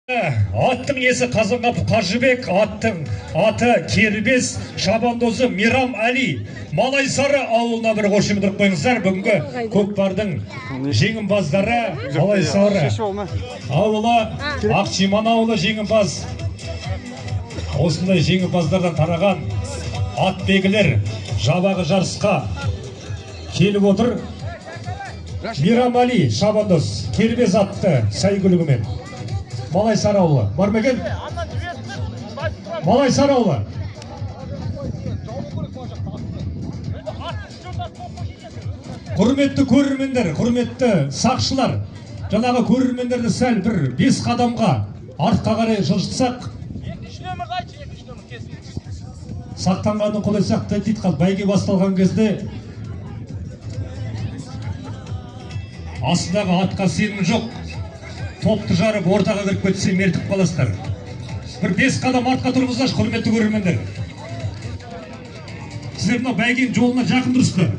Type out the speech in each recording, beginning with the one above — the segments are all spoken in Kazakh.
Аттың иесі Қазанғап Қажыбек, аттың аты Кербес, шабандозы Мирам Али. Малайсары ауылына бір қошемдіріп қойыңыздар. Бүгінгі көкпардың жеңімпаздары Малайсары ауылы, Ақчиман ауылы жеңімпаз. Осындай жеңімпаздардан тараған атбегілер жабағы жарысқа келіп отыр. Мирам Али шабандоз Кербес атты сәйгүлігімен. Малайсары ауылы. Бар ма екен? Малайсары ауылы. Құрметті көрермендер, құрметті сақшылар, жаңағы көрермендерді сәл бір 5 қадамға артқа қарай жылжытсақ, сақтанғанын қолайсақ тәйтит қал. Бәйге басталған кезде астындағы атқа сенім жоқ. Топты жарып ортаға кіріп кетсе мертіп қаласыздар. Бір 5 қадам артқа тұрыңыздаршы, құрметті көрермендер. Сіздер мына бәйгенің жолына жақын тұрсыздар.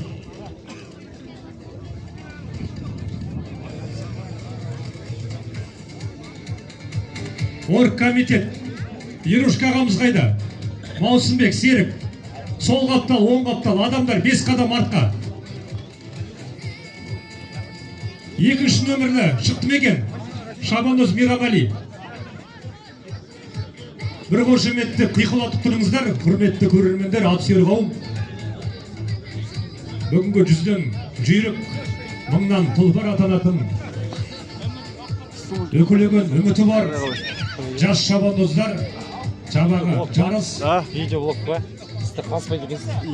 Оргкомитет Ерушка ағамыз қайда? Маусымбек, Серік, сол қаптал, оң қаптал, адамдар 5 қадам артқа. Екінші нөмірлі шықты ма екен? Шабандоз Мирам Али. Бір қошеметті қиқылатып тұрыңыздар, құрметті көрермендер, ат сүйер қауым. Бүгінгі 100-ден жүйрік, 1000-нан тұлпар атанатын өкілеген үміті бар жас шабандоздар жабағы жарыс.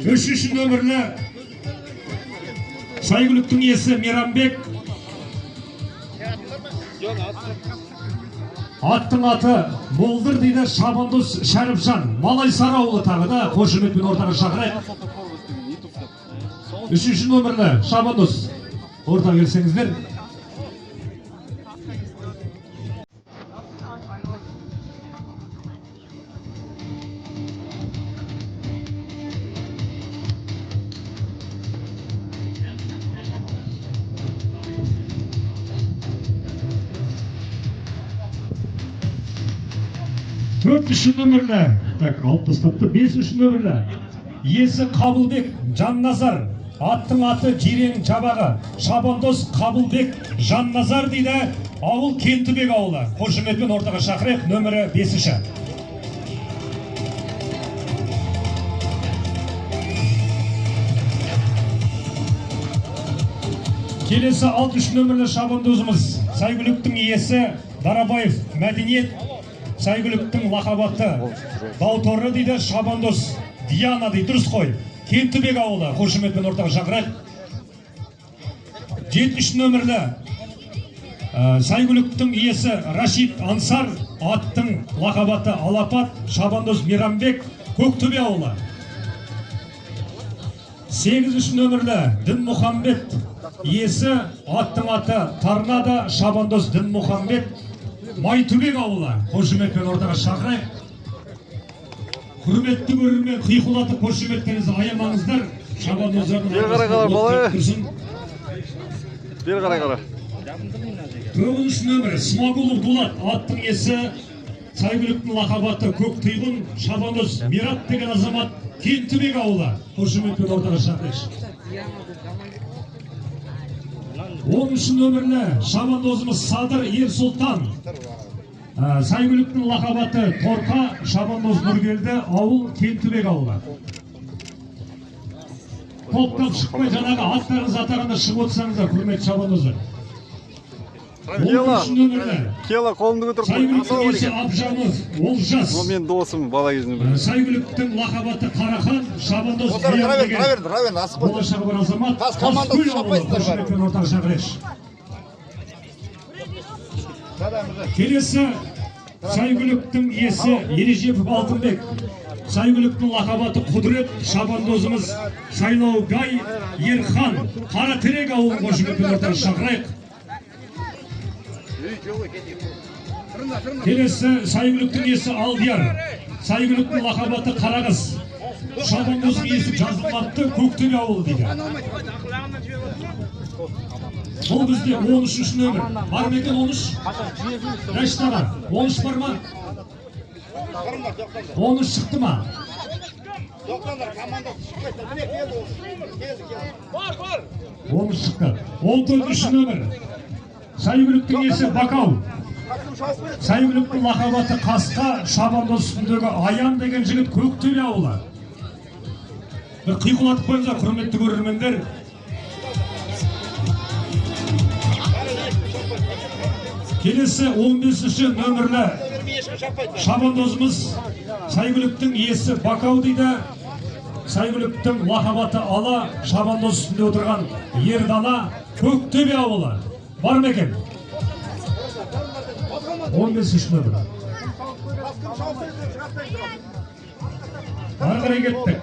Үшінші нөмірлі сәйгүліктің иесі Мейрамбек. Аттың аты Молдыр дейді шабандоз Шәріпжан. Малайсары ауылы тағы да қошеметпен ортаға шақырайық. Үшінші нөмірлі шабандоз ортаға келсеңіздер. Төртінші нөмірлі, алып тастапты. 5-ші нөмірлі иесі Қабылбек Жанназар. Аттың аты Жирен жабағы. Шабандоз Қабылбек Жанназар дейді. Ауыл Кентібек ауылы. Қошеметпен ортаға шақырайық. Нөмірі 5-ші. Келесі 6-ші нөмірлі шабандозымыз сәйгүліктің иесі Дарабаев Мәдениет. Сәйгүліктің лақабаты Дауторы дейді, шабандоз Диана дейді, дұрыс қой. Кентібек ауылы, қошеметпен ортаға шақырайық. 7-ші нөмірлі сәйгүліктің иесі Рашид Ансар, аттың лақабаты Алапат, шабандоз Мейрамбек, Көктөбе ауылы. 8-ші нөмірлі Дінмұхамбет иесі, аттың аты Торнадо, шабандоз Дінмұхамбет, Майтөбек ауылы. Қошеметпен ортаға шақырайық. Құрметті көрермен, қиқулатып қошеметтеріңізді аямаңыздар. Шабандоздардың тұрсын. Бері қарай. 9-ші нөмір Смағұлов Дулат, аттың иесі сәйгүліктің лақабаты Көктұйғын, шабандоз Мират деген азамат, Кентібек ауылы. Қошеметпен ортаға шақырайық. 10-ші нөмірлі шабандозымыз Садыр Ерсұлтан. Сәйгүліктің лақабаты Торқа, шабандоз Нұргелді, ауыл Кентібек ауылы. Топтан шықпай жаңағы аттарыңыз атағанда шығып отырсаңыздар, құрметті шабандоздар. 10-ші нөмірлі сәйгүліктің иесі Абжанов Олжас. Мен досым бала кезінен. Сәйгүліктің лақабаты Қарахан, шабандоз болашағы бар азамат Қаскөл ауылы. Қошеметпен ортаға шақырайық. Келесі сәйгүліктің иесі Ережепов Алтынбек. Сәйгүліктің лақабаты Құдырет, шабандозымыз Сайлаубай Ерхан, Қаратерек ауылын. Қошеметпен ортаға шақырайық. Келесі сәйгүліктің иесі Алдияр. Сәйгүліктің лақабаты Қарағыз. Шабандоздың иесі Жазылматты, Көктөбе ауылы дейді. Бұл бізде 13 нөмір. Бар ма екен 13? Раштаға. 13 бар ма? 13 шықты ма? Doktorlar komandası çıkmıştı. Bu ne geldi o? Var. 13 шықты. 14 нөмір. Сайгүліктің есі Бакау. Сайгүліктің лақабаты Қасқа, Шабандоз үстіндегі Аян деген жігіт Көктөбе ауылы. Bir қиқулатып қойыңыздар, құрметті көрермендер. Келесі 15 нөмірлі Шабандозымыз Сайгүліктің иесі Бакау дейді. Сайгүліктің лақабаты Ала, Шабандоз үстінде отырған Ердала, Көктөбе ауылы. Бар ма екен? 15 нөмір. Ары қарай кеттік.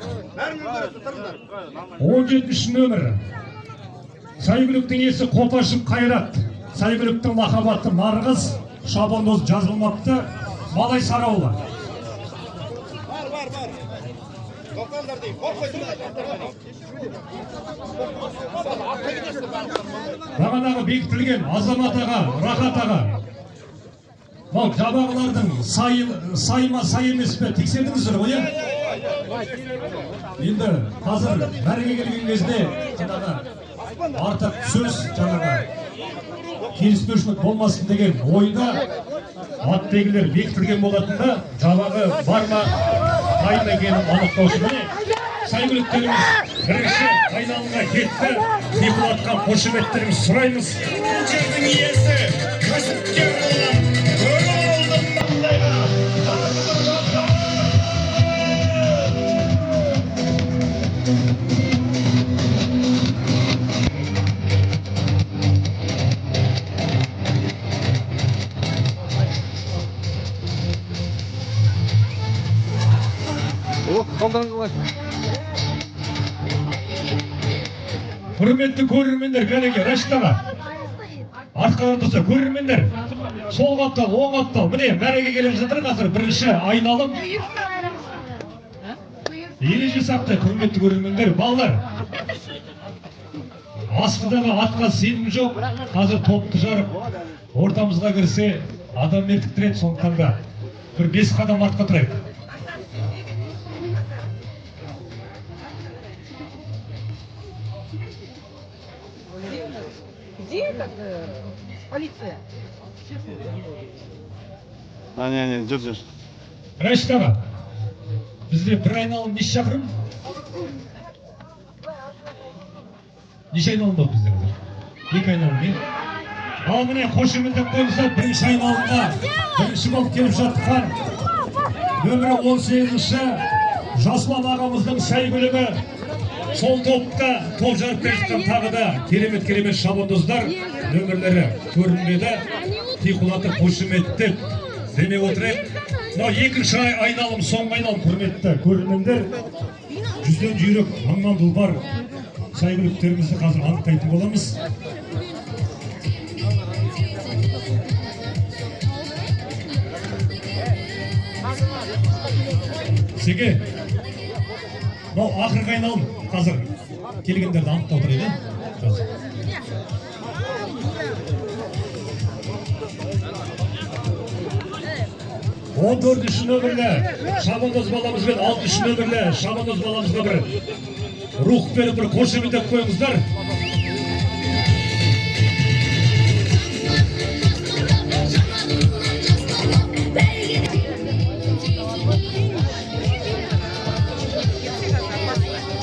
17 нөмір. Сайгүліктің иесі Қопашып Қайрат. Сайгүліктің лақабаты Нарғыз, Шабандоз жазылмапты, Малай Сарауылы. Var. Doktorlar değil. Бағанағы бекітілген Азамат аға, Рахат аға. Бұл жабағылардың сайма сай емес пе? Тексердіңіздер ғой, енді қазір бәрге келген кезде артық сөз келіспеушілік болмасын деген ойда аттегілер бекітілген болатында жабағы бар ма, қайын екенін анықтаушы. Міне Сайгүліктеріміз бірінші айналымға кетті. Қиқулатқан қошеметтеріміз сұраймыз. Жердің иесі кәсіпкер болған өмір алдындайға. Қалдырыңыз қалай? Құрметті көрермендер, кәнеге Раштаға. Артқадан тұрса көрермендер. Сол қаптал, оң қаптал. Міне, мәреге келіп жатыр қазір бірінші айналым. Ереже сақтай, құрметті көрермендер, балалар. Асқыдағы атқа сенім жоқ. Қазір топты жарып, ортамызға кірсе, адам мертіктіреді, сондықтан да бір 5 қадам артқа тұрайық. Где полиция? Не, жүр. Раштаға, бізде бір айналым неше шақырым? Неше айналым болды бізде қазір? 2 айналым, не? Ал міне қошеметтеп қойыңыздар, бірінші айналымға бірінші болып келіп жатқан нөмірі 18-ші Жасұлан ағамыздың Сайгүлігі. Сол топта топ жарып келе жатқан тағы да керемет шабандоздар нөмірлері көрінбеді. Қиқулатып қошеметтеп демеп отырайық. Мынау екінші айналым, соңғы айналым, құрметті көрермендер. 100-ден жүйрік, мыңнан тұлпар Сайгүліктерімізді қазір анықтайтын боламыз. Сеге, мынау ақырғы айналым қазір келгендерді анықтау тұрайды. 14 нөмірлі Шабандоз баламыз бен 6 нөмірлі Шабандоз баламызға бір рух беріп бір қошеметтеп қойыңыздар.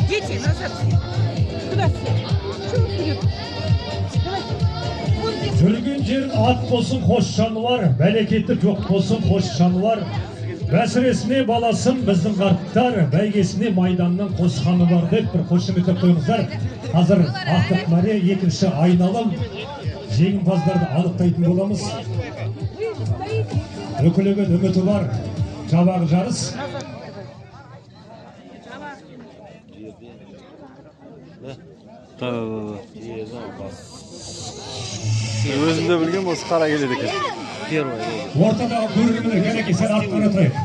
Дети, назад. Куда все? Чего вперед? Жүрген жерін ат болсын қос жануар, бәлекеті жоқ болсын қос жануар. Бәсіресіне баласын біздің қарттар, бәйгесіне майданның қосқаны бар деп бір қошеметтеп қойыңыздар. Қазір ақтық мәре екінші айналым жеңімпаздарды анықтайтын боламыз. Өкілеген үміті бар жабағы жарыс. Өзімде білген болсы қара келеді екен. Ортадағы көрермендер, кәнеке сен артқаны тұрайық.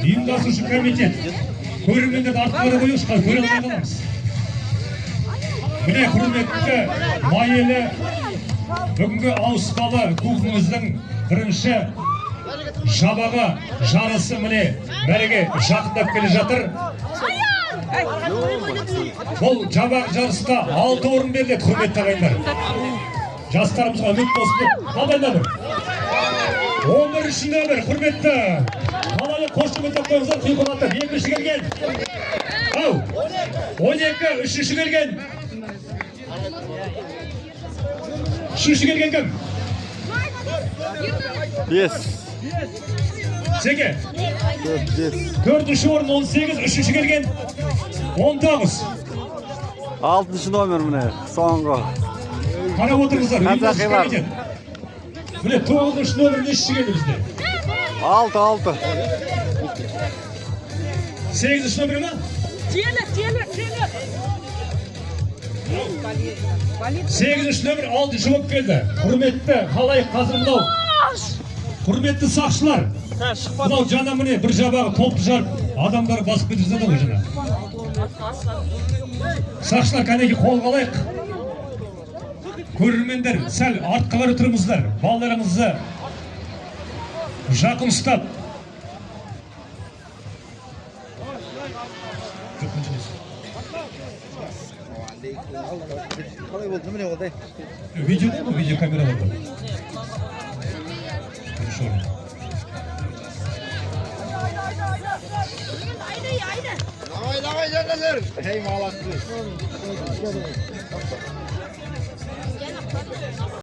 Ұйымдастырушы комитет көрермендерді артқаны қойыңыз, көре алмай қаламыз. Mine hürmetli mayeli бүгінгі ауыспалы клубымыздың бірінші жабаға жарысы міне мәреге жақындап келе жатыр. Бұл жабақ жарысқа 6 орын беріледі, құрметті ағайындар. Жастарымызға үміт болсын деп қабылдадым. 11-ші нөмір құрметті қалалы қошеметтеп қойыңыздар, құйқылатып екінші келген. Ау, 12 үшінші келген. Үшінші келген кім? Yes. Sekiz. 4. Dördüncü orun 18, üçüncü gelgen 19. 6. номер міне, соңғы. Қарап отырыңыздар, Қазақ бар. Міне 9-шы нөмір нешінші келді бізде? 6. 8-шы нөмір ма? Телі. 8-шы нөмір 6-шы болып келді. Құрметті қалай қазір мынау? Құрметті сақшылар. Мынау жана міне бір жабағы топты жарып, адамдар басып кетіп жатады ғой жана. Сақшылар кәнеки қолға алайық. Көрермендер, сәл артқа қарай тұрыңыздар. Балаларыңызды жақын ұстап. Қалай болды, міне олдай. Видеода ма? Видео камераларда. Хорошо. Давай, жанназар. Ей, молодцы.